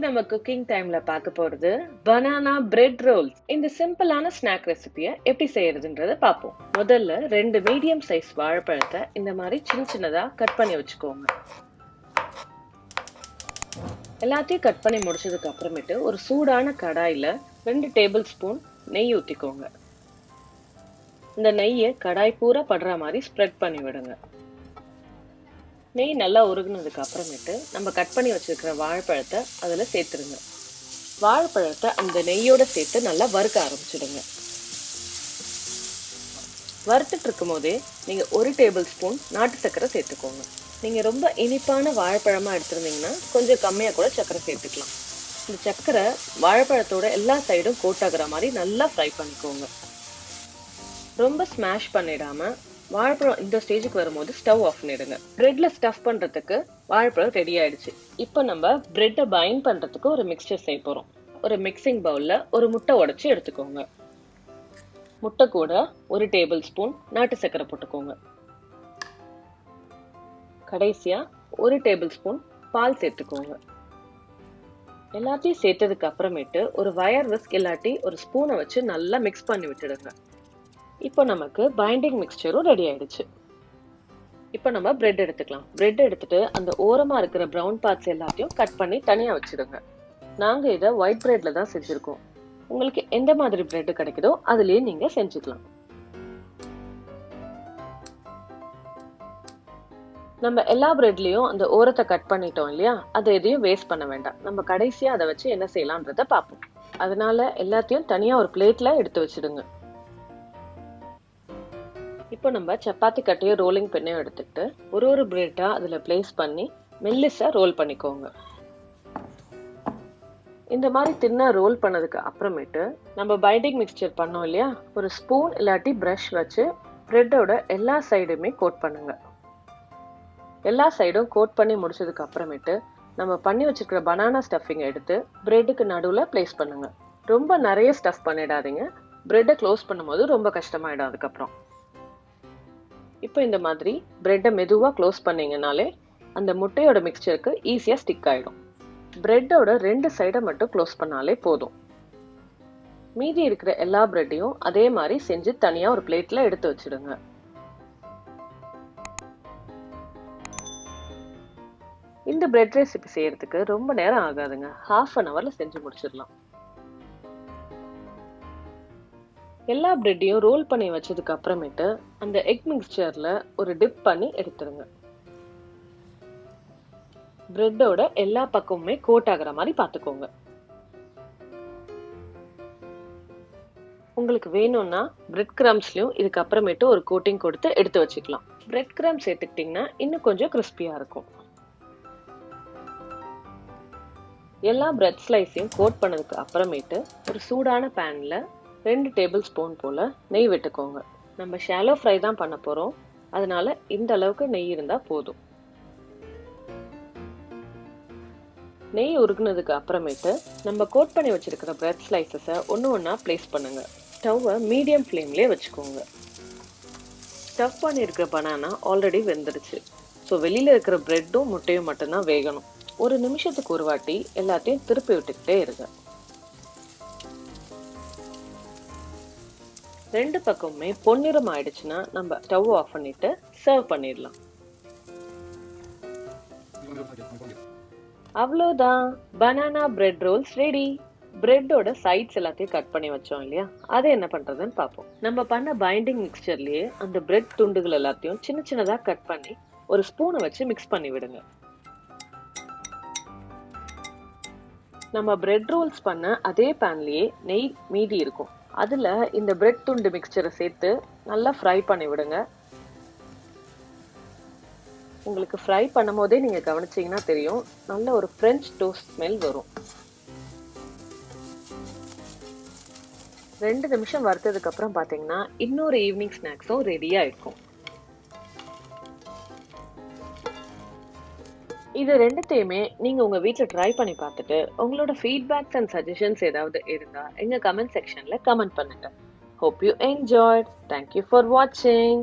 நம்ம குக்கிங் டைம்ல பார்க்க போறது பனானா பிரெட் ரோல்ஸ். இந்த சிம்பிளான ஸ்நாக் ரெசிபியை எப்படி செய்யறதுன்றத பார்ப்போம். முதல்ல 2 மீடியம் சைஸ் வாழைப்பழத்தை இந்த மாதிரி சின்ன சின்னதா கட் பண்ணி வச்சுக்கோங்க. எல்லாத்தையும் கட் பண்ணி முடிச்சதுக்கு அப்புறமேட்டு ஒரு சூடான கடாயில 2 டேபிள் ஸ்பூன் நெய் ஊத்திக்கோங்க. இந்த நெய்யை கடாய் பூரா படுற மாதிரி ஸ்ப்ரெட் பண்ணி விடுங்க. நெய் நல்லா உருகுனதுக்கு அப்புறமேட்டு நம்ம கட் பண்ணி வச்சிருக்கிற வாழைப்பழத்தை அதில் சேர்த்துருங்க. வாழைப்பழத்தை அந்த நெய்யோட சேர்த்து நல்லா வறுக்க ஆரம்பிச்சிடுங்க. வறுத்துட்டு இருக்கும் போதே நீங்க 1 டேபிள் ஸ்பூன் நாட்டு சர்க்கரை சேர்த்துக்கோங்க. நீங்க ரொம்ப இனிப்பான வாழைப்பழமா எடுத்திருந்தீங்கன்னா கொஞ்சம் கம்மியா கூட சர்க்கரை சேர்த்துக்கலாம். இந்த சர்க்கரை வாழைப்பழத்தோட எல்லா சைடும் கோட் ஆகுற மாதிரி நல்லா ஃப்ரை பண்ணிக்கோங்க. ரொம்ப ஸ்மாஷ் பண்ணிடாம வாழைப்பழம் இந்த ஸ்டேஜுக்கு வரும்போது ஸ்டவ் ஆஃப் பண்ணிடுங்க. பிரெட்ல ஸ்டஃப் பண்றதுக்கு வாழைப்பழம் ரெடி ஆயிடுச்சு. இப்போ நம்ம பிரெட்டை பைண்ட் பண்றதுக்கு ஒரு மிக்சர் செய்ய போறோம். ஒரு மிக்சிங் பவுல்ல ஒரு முட்டை உடைச்சு எடுத்துக்கோங்க. முட்டை கூட 1 டேபிள் ஸ்பூன் நாட்டு சர்க்கரை போட்டுக்கோங்க. கடைசியா 1 டேபிள் ஸ்பூன் பால் சேர்த்துக்கோங்க. எல்லாத்தையும் சேர்த்ததுக்கு அப்புறமேட்டு ஒரு வயர் விஸ்க் இல்லாட்டி ஒரு ஸ்பூனை வச்சு நல்லா மிக்ஸ் பண்ணி விட்டுடுங்க. இப்போ நமக்கு பைண்டிங் மிக்சரும் ரெடி ஆயிடுச்சு. இப்போ நம்ம பிரெட் எடுத்துக்கலாம். பிரெட் எடுத்துட்டு அந்த ஓரமா இருக்கிற ப்ரௌன் பார்ட்ஸ் எல்லாத்தையும் கட் பண்ணி தனியா வச்சிடுங்க. நாங்க இதை ஒயிட் பிரெட்ல தான் செஞ்சிருக்கோம். உங்களுக்கு எந்த மாதிரி பிரெட் கிடைக்குதோ அதுலயே நீங்க செஞ்சுக்கலாம். நம்ம எல்லா பிரெட்லயும் அந்த ஓரத்தை கட் பண்ணிட்டோம் இல்லையா, அதை எதையும் வேஸ்ட் பண்ண வேண்டாம். நம்ம கடைசியா அதை வச்சு என்ன செய்யலாம்ன்றத பார்ப்போம். அதனால எல்லாத்தையும் தனியா ஒரு பிளேட்ல எடுத்து வச்சிடுங்க. இப்போ நம்ம சப்பாத்தி கட்டையும் ரோலிங் பெண்ணையும் எடுத்துக்கிட்டு ஒரு பிரெட்டா அதுல பிளேஸ் பண்ணி மெல்லிசா ரோல் பண்ணிக்கோங்க. இந்த மாதிரி தின்னா ரோல் பண்ணதுக்கு அப்புறமேட்டு நம்ம பைண்டிங் மிக்சர் பண்ணோம் இல்லையா, ஒரு ஸ்பூன் இல்லாட்டி பிரஷ் வச்சு பிரெட்டோட எல்லா சைடுமே கோட் பண்ணுங்க. எல்லா சைடும் கோட் பண்ணி முடிச்சதுக்கு அப்புறமேட்டு நம்ம பண்ணி வச்சிருக்கிற பனானா ஸ்டஃபிங் எடுத்து பிரெட்டுக்கு நடுவுல பிளேஸ் பண்ணுங்க. ரொம்ப நிறைய ஸ்டஃப் பண்ணிடாதீங்க. பிரெட்டை க்ளோஸ் பண்ணும்போது ரொம்ப கஷ்டமாயிடும் அதுக்கப்புறம். இப்போ இந்த மாதிரி பிரெட்டை மெதுவாக க்ளோஸ் பண்ணீங்கனாலே அந்த முட்டையோட மிக்சருக்கு ஈஸியாக ஸ்டிக் ஆகிடும். பிரெட்டோட 2 சைடை மட்டும் க்ளோஸ் பண்ணாலே போதும். மீதி இருக்கிற எல்லா பிரெட்டையும் அதே மாதிரி செஞ்சு தனியாக ஒரு பிளேட்டில் எடுத்து வச்சிடுங்க. இந்த பிரெட் ரெசிபி செய்யறதுக்கு ரொம்ப நேரம் ஆகாதுங்க. 1/2 hourல செஞ்சு முடிச்சிடலாம். எல்லா பிரெட்டையும் ரோல் பண்ணி வச்சதுக்கு அப்புறமேட்டு அந்த எக் மிக்சர்ல ஒரு டிப் பண்ணி எடுத்துருங்க. பிரெட்டோட எல்லா பக்கமுமே கோட் ஆகுற மாதிரி பாத்துக்கோங்க. உங்களுக்கு வேணும்னா பிரெட் கிரம்ஸ்லயும் இதுக்கு அப்புறமேட்டு ஒரு கோட்டிங் கொடுத்து எடுத்து வச்சுக்கலாம். பிரெட் கிரம்ஸ் சேர்த்துக்கிட்டீங்கன்னா இன்னும் கொஞ்சம் கிறிஸ்பியா இருக்கும். எல்லா பிரெட் ஸ்லைஸையும் கோட் பண்ணதுக்கு அப்புறமேட்டு ஒரு சூடான பேன்ல 2 டேபிள் ஸ்பூன் போல நெய் விட்டுக்கோங்க. நம்ம ஷாலோ ஃப்ரை தான் பண்ண போறோம், அதனால இந்த அளவுக்கு நெய் இருந்தா போதும். நெய் உருகுனதுக்கு அப்புறமேட்டு நம்ம கோட் பண்ணி வச்சிருக்கிற பிரெட் ஸ்லைசஸை ஒன்னா பிளேஸ் பண்ணுங்க. ஸ்டவ்வை மீடியம் ஃப்ளேம்லயே வச்சுக்கோங்க. ஸ்டவ் பண்ணியிருக்கிற பனானா ஆல்ரெடி வெந்துருச்சு. ஸோ வெளியில இருக்கிற பிரெட்டும் முட்டையும் மட்டும்தான் வேகணும். 1 நிமிஷத்துக்கு ஒரு வாட்டி எல்லாத்தையும் திருப்பி விட்டுக்கிட்டே இருங்க. 2 பக்கமுமே பொன்னிறம் ஆயிடுச்சுன்னா நம்ம ஸ்டவ் ஆஃப் பண்ணிட்டு சர்வ் பண்ணிடலாம். அவ்வளோதான், பனானா பிரெட் ரோல்ஸ் ரெடி. பிரெட்டோட சைட்ஸ் எல்லாத்தையும் கட் பண்ணி வச்சோம் இல்லையா, அதை என்ன பண்றதுன்னு பார்ப்போம். நம்ம பண்ண பைண்டிங் மிக்சர்லயே அந்த பிரெட் துண்டுகள் எல்லாத்தையும் சின்ன சின்னதா கட் பண்ணி ஒரு ஸ்பூனை வச்சு மிக்ஸ் பண்ணி விடுங்க. நம்ம பிரெட் ரோல்ஸ் பண்ண அதே பேன்லயே நெய் மீதி இருக்கும். அதுல இந்த பிரெட் துண்டு மிக்சரை சேர்த்து நல்லா ஃப்ரை பண்ணி விடுங்க. உங்களுக்கு ஃப்ரை பண்ணும் போதே நீங்க கவனிச்சீங்கன்னா தெரியும், நல்ல ஒரு பிரெஞ்ச் டோஸ்ட் ஸ்மெல் வரும். 2 நிமிஷம் வறுத்ததுக்கு அப்புறம் பாத்தீங்கன்னா இன்னொரு ஈவினிங் ஸ்நாக்ஸும் ரெடியா இருக்கும். இது 2த்தையுமே நீங்க உங்க வீட்ல ட்ரை பண்ணி பார்த்துட்டு உங்களோட ஃபீட்பேக்ஸ் அண்ட் சஜஷன்ஸ் ஏதாவது இருந்தா எங்க கமெண்ட் செக்ஷன்ல கமெண்ட் பண்ணுங்க. Hope you enjoyed. Thank you for watching.